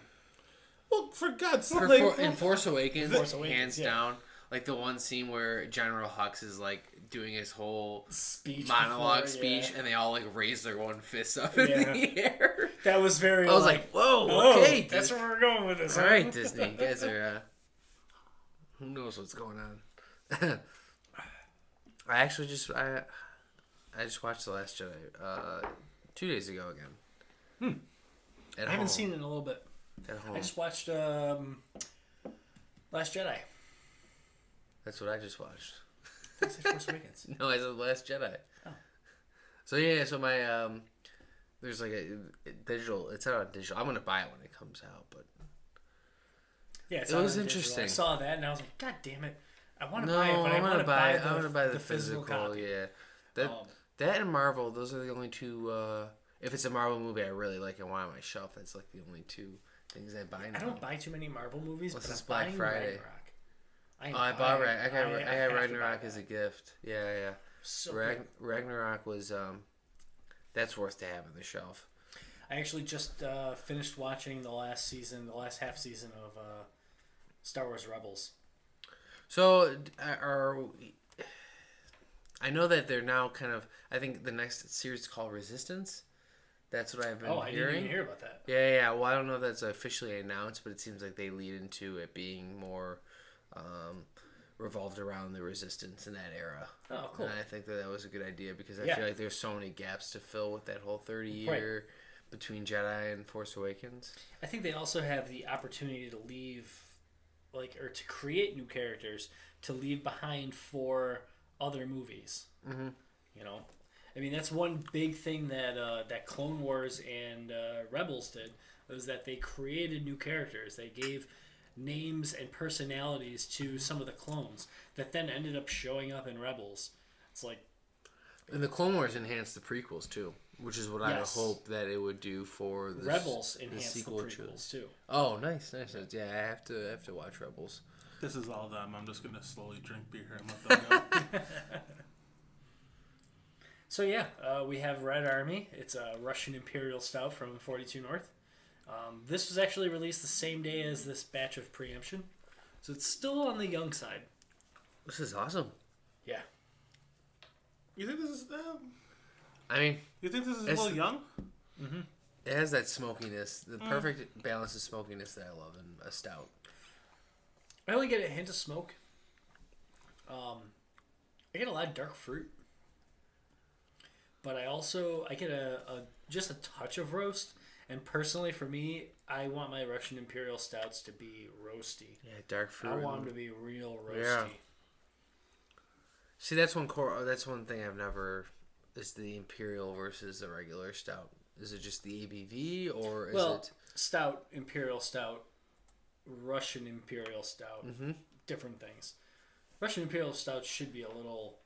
Well, for God's sake, In Force Awakens, hands yeah. down, like the one scene where General Hux is like doing his whole Speech monologue before, speech, yeah. and they all like raise their one fist up in Yeah. the air. That was very. I was like, whoa, okay, that's where we're going with this. all right, Disney, you guys are. Who knows what's going on? I actually just I just watched The Last Jedi 2 days ago again. I haven't seen it in a little bit. At home. I just watched Last Jedi. That's what I just watched. I said Force Awakens. No, I said Last Jedi. Oh. So yeah, so my there's like a digital. It's out on digital. I'm gonna buy it when it comes out, but Yeah, it was interesting. I saw that and I was like, God damn it! I want to no, buy it, but I want to buy I want to buy the physical copy. Yeah, that and Marvel. Those are the only two. If it's a Marvel movie I really like and want on my shelf, that's like the only two things I buy now. I don't buy too many Marvel movies, Unless but it's I'm Black buying Friday. Ragnarok. I bought Ragnarok. I have got to Ragnarok buy as a that. gift. Yeah. So good. Ragnarok was that's worth to have on the shelf. I actually just finished watching the last half season of Star Wars Rebels. So I know that they're now kind of. I think the next series is called Resistance. That's what I've been hearing. I didn't even hear about that. Yeah. Well, I don't know if that's officially announced, but it seems like they lead into it being more revolved around the Resistance in that era. Oh, cool. And I think that was a good idea because I Yeah. feel like there's so many gaps to fill with that whole 30-year between Jedi and Force Awakens. I think they also have the opportunity to leave, or to create new characters to leave behind for other movies. Mm-hmm. You know, I mean that's one big thing that Clone Wars and Rebels did was that they created new characters. They gave names and personalities to some of the clones that then ended up showing up in Rebels. It's like, and the Clone Wars enhanced the prequels too, which is what Yes. I hope that it would do for the Rebels enhanced the sequel prequels too. Oh, nice. Yeah, I have to watch Rebels. This is all them. I'm just gonna slowly drink beer and let them go. So yeah, we have Red Army. It's a Russian Imperial Stout from 42 North. This was actually released the same day as this batch of Preemption, so it's still on the young side. This is awesome. Yeah. You think this is? I mean, You think this is a It's- little young? Mm-hmm. it has that smokiness, the perfect balance of smokiness that I love in a stout. I only get a hint of smoke. I get a lot of dark fruit, but I get just a touch of roast. And personally, for me, I want my Russian Imperial Stouts to be roasty. Yeah, dark fruit. I want them to be real roasty. Yeah. See, that's one thing I've never is the Imperial versus the regular stout. Is it just the ABV or is it Stout, Imperial Stout, Russian Imperial Stout, Mhm. different things. Russian Imperial Stout should be a little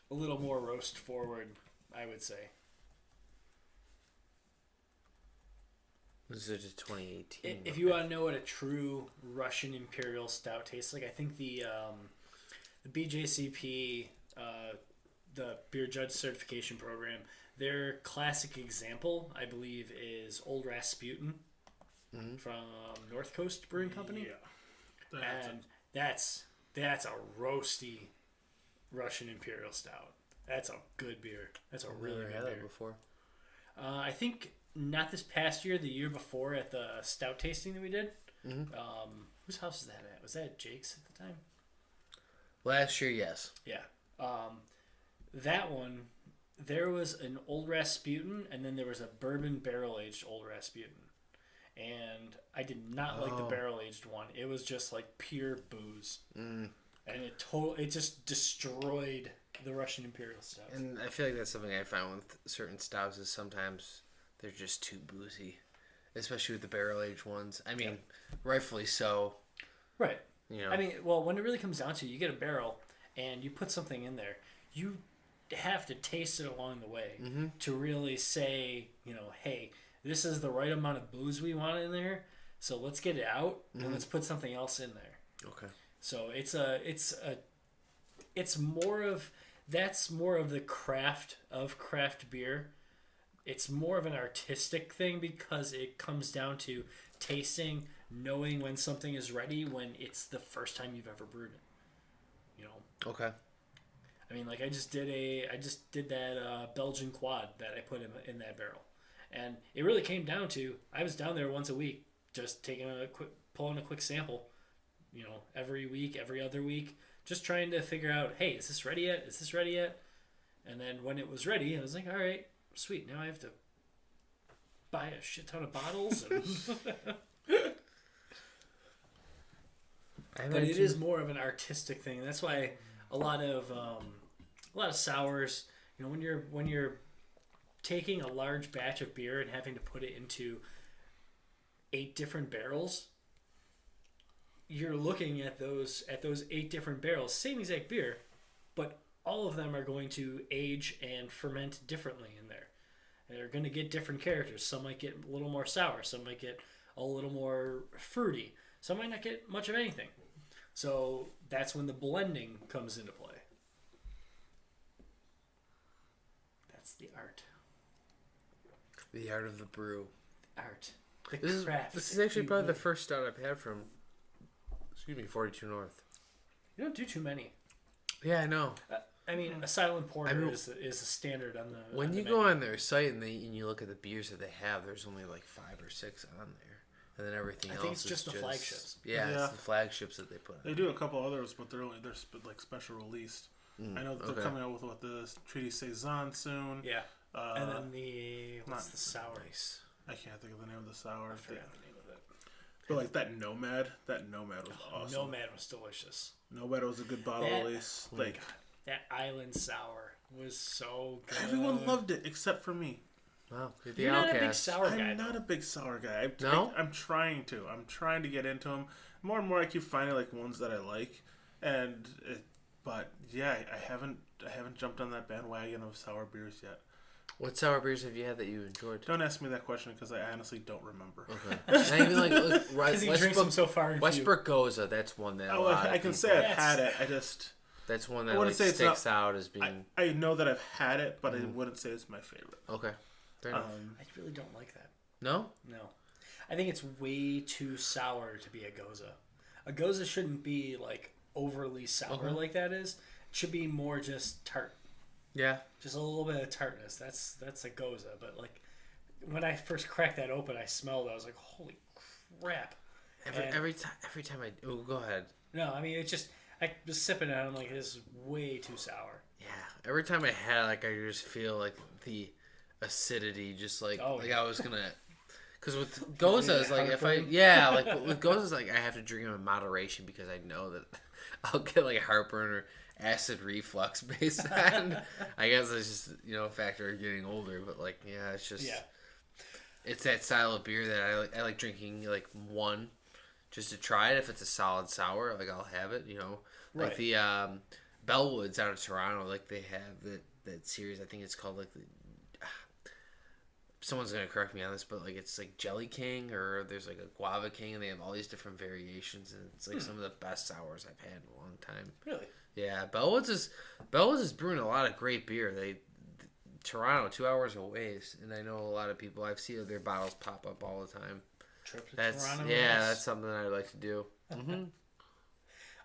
more roast forward, I would say. This is just 2018. If you want to know what a true Russian Imperial Stout tastes like, I think the BJCP, the Beer Judge Certification Program, their classic example, I believe, is Old Rasputin from North Coast Brewing Company. Yeah. And that's a roasty Russian Imperial Stout. That's a good beer. That's a really good had beer. that before. I think not this past year, the year before at the stout tasting that we did. Mm-hmm. Whose house was that at? Was that Jake's at the time? Last year, yes. Yeah. That one, there was an Old Rasputin, and then there was a bourbon barrel-aged Old Rasputin. And I did not like the barrel-aged one. It was just like pure booze. Mm. And it just destroyed the Russian Imperial Stout. And I feel like that's something I find with certain stouts is sometimes they're just too boozy, especially with the barrel-aged ones. I mean, rightfully so. Right. You know. I mean, well, when it really comes down to it, you get a barrel, and you put something in there, you have to taste it along the way Mm-hmm. to really say, hey, this is the right amount of booze we want in there. So let's get it out and let's put something else in there. Okay. So it's more of that's more of the craft of craft beer. It's more of an artistic thing because it comes down to tasting, knowing when something is ready when it's the first time you've ever brewed it. Okay. I mean, like I just did that Belgian quad that I put in that barrel, and it really came down to I was down there once a week, just pulling a quick sample, every week, every other week, just trying to figure out, hey, is this ready yet? Is this ready yet? And then when it was ready, I was like, all right, sweet. Now I have to buy a shit ton of bottles. But it is more of an artistic thing. That's why a lot of sours, when you're taking a large batch of beer and having to put it into 8 different barrels, you're looking at those 8 different barrels, same exact beer, but all of them are going to age and ferment differently in there. And they're going to get different characters. Some might get a little more sour. Some might get a little more fruity. Some might not get much of anything. So that's when the blending comes into play. That's the art. The art of the brew. Art. This is actually probably the first stout I've had from 42 North. You don't do too many. Yeah, I know. I mean, a silent porter is a standard on the. When you go on their site and you look at the beers that they have, there's only like 5 or 6 on there, and then everything else. I think it's just the flagships. Yeah, it's the flagships that they put. They do a couple others, but they're like special released. I know that they're coming out with the Treaty Saison soon. Yeah, and then the sour? Nice. I can't think of the name of the sour. I forgot the name of it. But like that Nomad was awesome. Nomad was delicious. Nomad was a good bottle release. Like that Island Sour was so good. Everyone loved it except for me. Wow, you're not a big sour guy. I'm not a big sour guy. I'm trying to get into them. More and more, I keep finding like ones that I like, but yeah, I haven't jumped on that bandwagon of sour beers yet. What sour beers have you had that you enjoyed? Don't ask me that question because I honestly don't remember. Okay. Not even like because he drinks them so far. Westbrook Goza. That's one that. I can say I've had it. That's one that sticks out as being. I know that I've had it, but I wouldn't say it's my favorite. Okay. Fair enough. I really don't like that. No. I think it's way too sour to be a Goza. A Goza shouldn't be like overly sour like that is. It should be more just tart. Yeah. Just a little bit of tartness. That's a Goza. But like when I first cracked that open, I smelled it. I was like, holy crap. Every time I go ahead. No, I mean it's just I was sipping it and I'm like, this is way too sour. Yeah. Every time I had I just feel like the acidity just like I was gonna. Because with Gozas, with Gozas, I have to drink them in moderation because I know that I'll get like heartburn or acid reflux based on. I guess it's just a factor of getting older, but it's just it's that style of beer that I like drinking like one just to try it. If it's a solid sour, I'll have it. Like the Bellwoods out of Toronto, they have that series. I think it's called the. Someone's gonna correct me on this, but it's like Jelly King or there's a Guava King, and they have all these different variations, and it's some of the best sours I've had in a long time. Really? Yeah, Bellwoods is brewing a lot of great beer. Toronto, 2 hours away, and I know a lot of people. I've seen their bottles pop up all the time. Trip to Toronto. Yeah, that's something I'd like to do. Mm-hmm.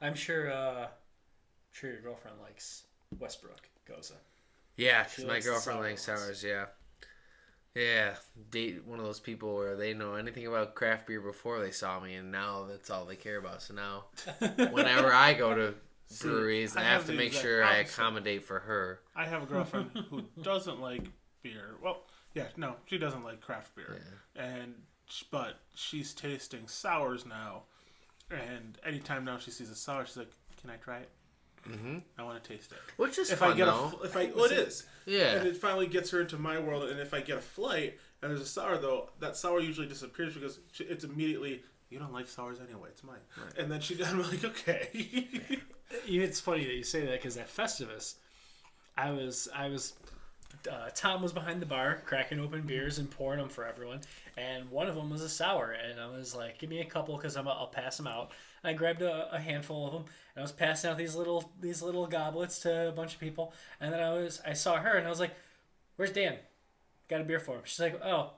I'm sure your girlfriend likes Westbrook Goza. Yeah, my girlfriend likes sours. Yeah. Yeah, date one of those people where they know anything about craft beer before they saw me, and now that's all they care about. So now, whenever I go to breweries, I have to make sure I accommodate for her. I have a girlfriend who doesn't like beer. Well, she doesn't like craft beer, but she's tasting sours now, and anytime now she sees a sour, she's like, "Can I try it? Mm-hmm. I want to taste it." Which is fun, though. It is. Yeah. And it finally gets her into my world. And if I get a flight and there's a sour, though, that sour usually disappears because it's immediately, you don't like sours anyway. It's mine. Right. And then I'm like, okay. It's funny that you say that because at Festivus, I was Tom was behind the bar cracking open beers and pouring them for everyone, and one of them was a sour, and I was like, "Give me a couple because I'll pass them out." And I grabbed a handful of them, and I was passing out these little goblets to a bunch of people, and then I saw her, and I was like, "Where's Dan? Got a beer for him." She's like, "Oh,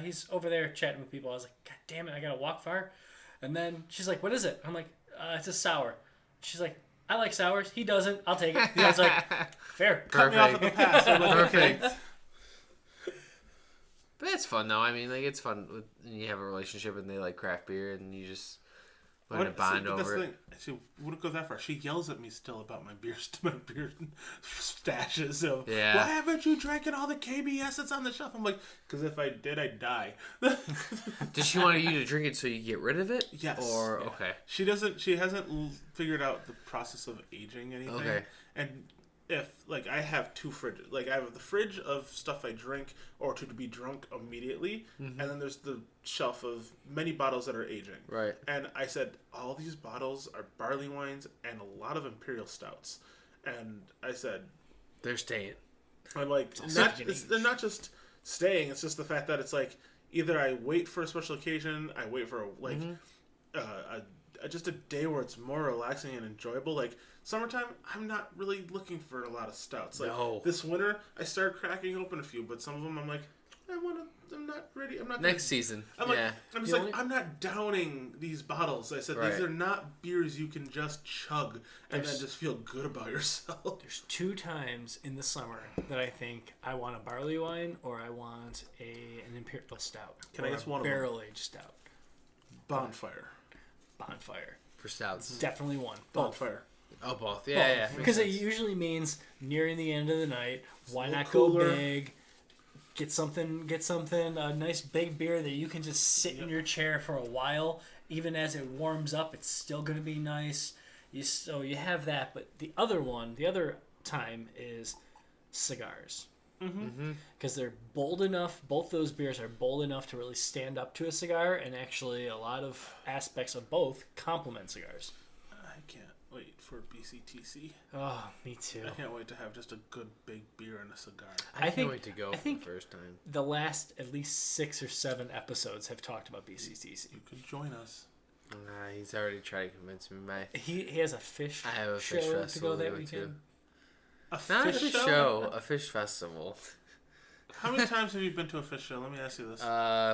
he's over there chatting with people." I was like, "God damn it, I gotta walk far." And then she's like, "What is it?" I'm like, "It's a sour." She's like, "I like sours. He doesn't. I'll take it." I was like, "Fair." Cut me off at the pass. I'm like, Perfect. But it's fun though. I mean, like it's fun when you have a relationship and they like craft beer and you just learn to bond over it. See, wouldn't go that far. She yells at me still about my beer stashes. So, Yeah. Why haven't you drank all the KBS that's on the shelf? I'm like, because if I did, I'd die. Does she want you to drink it so you get rid of it? Yes. Or Yeah. okay. She hasn't figured out the process of aging anything. Okay. And if like I have two fridges, like I have the fridge of stuff I drink or to be drunk immediately, and then there's the shelf of many bottles that are aging. Right. And I said all these bottles are barley wines and a lot of imperial stouts, and I said They're staying. I'm like they're not just staying. It's just the fact that it's like either I wait for a special occasion, I wait for just a day where it's more relaxing and enjoyable. Like summertime, I'm not really looking for a lot of stouts. Like this winter, I started cracking open a few, but some of them I'm like, I'm not ready. I'm not Next season. I'm like, I'm not downing these bottles. I said these are not beers you can just chug and then just feel good about yourself. There's 2 times in the summer that I think I want a barley wine or I want an imperial stout. Can I guess one of them? Barrel aged stout. Bonfire. For stouts. Definitely one. Both. Bonfire. Oh, both. Yeah. Because it usually means nearing the end of the night. Why not cooler. go big? Get something, a nice big beer that you can just sit in your chair for a while. Even as it warms up, it's still going to be nice. So you have that. But the other time is cigars. Because they're bold enough, both those beers are bold enough to really stand up to a cigar, and actually a lot of aspects of both complement cigars. I can't wait for BCTC. Oh, me too. I can't wait to have just a good big beer and a cigar. I can't wait to go for the first time. The last at least 6 or 7 episodes have talked about BCTC. You can join us. He's already tried to convince me. He has a fish I have a show fish to festival go that to weekend. Not a fish show, a fish festival. How many times have you been to a fish show? Let me ask you this.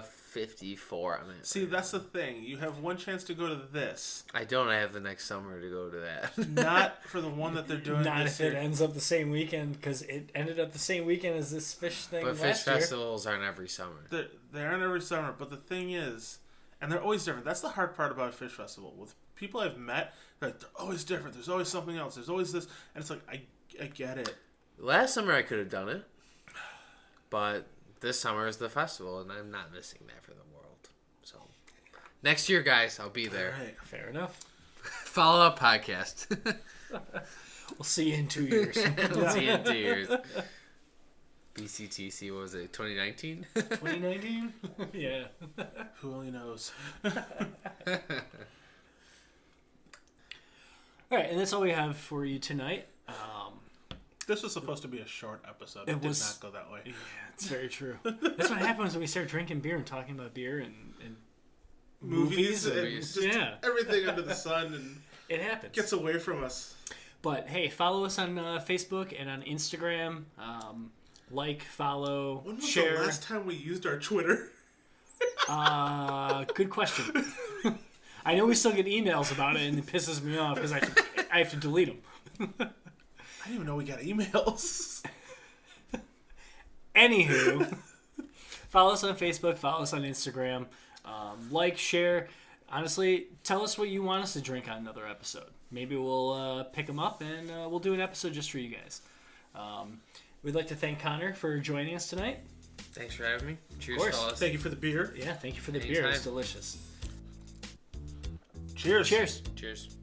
54 on it. See, that's the thing. You have one chance to go to this. I don't. I have the next summer to go to that. Not for the one that they're doing Not this if year. it ends up the same weekend, because it ended up the same weekend as this fish thing But last fish year. festivals aren't every summer. They aren't every summer, but the thing is, and they're always different. That's the hard part about a fish festival. With people I've met, they're always different. There's always something else. There's always this. And it's like, I get it. Last summer I could have done it, but this summer is the festival, and I'm not missing that for the world. So next year, guys, I'll be there. All right. Fair enough. Follow up podcast. We'll see you in 2 years. We'll see you in 2 years. BCTC, what was it, 2019? 2019? Yeah. Who only knows? All right, and that's all we have for you tonight. This was supposed to be a short episode. It did not go that way. Yeah, it's very true. That's what happens when we start drinking beer and talking about beer and Movies and Movies. just everything under the sun, and it happens. gets away from us. But hey, follow us on Facebook and on Instagram. Follow, When was share. the last time we used our Twitter? Good question. I know we still get emails about it, and it pisses me off because I have to delete them. I didn't even know we got emails. Anywho, follow us on Facebook, follow us on Instagram, share. Honestly, tell us what you want us to drink on another episode. Maybe we'll pick them up and we'll do an episode just for you guys. We'd like to thank Connor for joining us tonight. Thanks for having me. Cheers, course. fellas. Thank you for the beer. Yeah, thank you for the Anytime. beer. It's delicious. Cheers. Cheers. Cheers.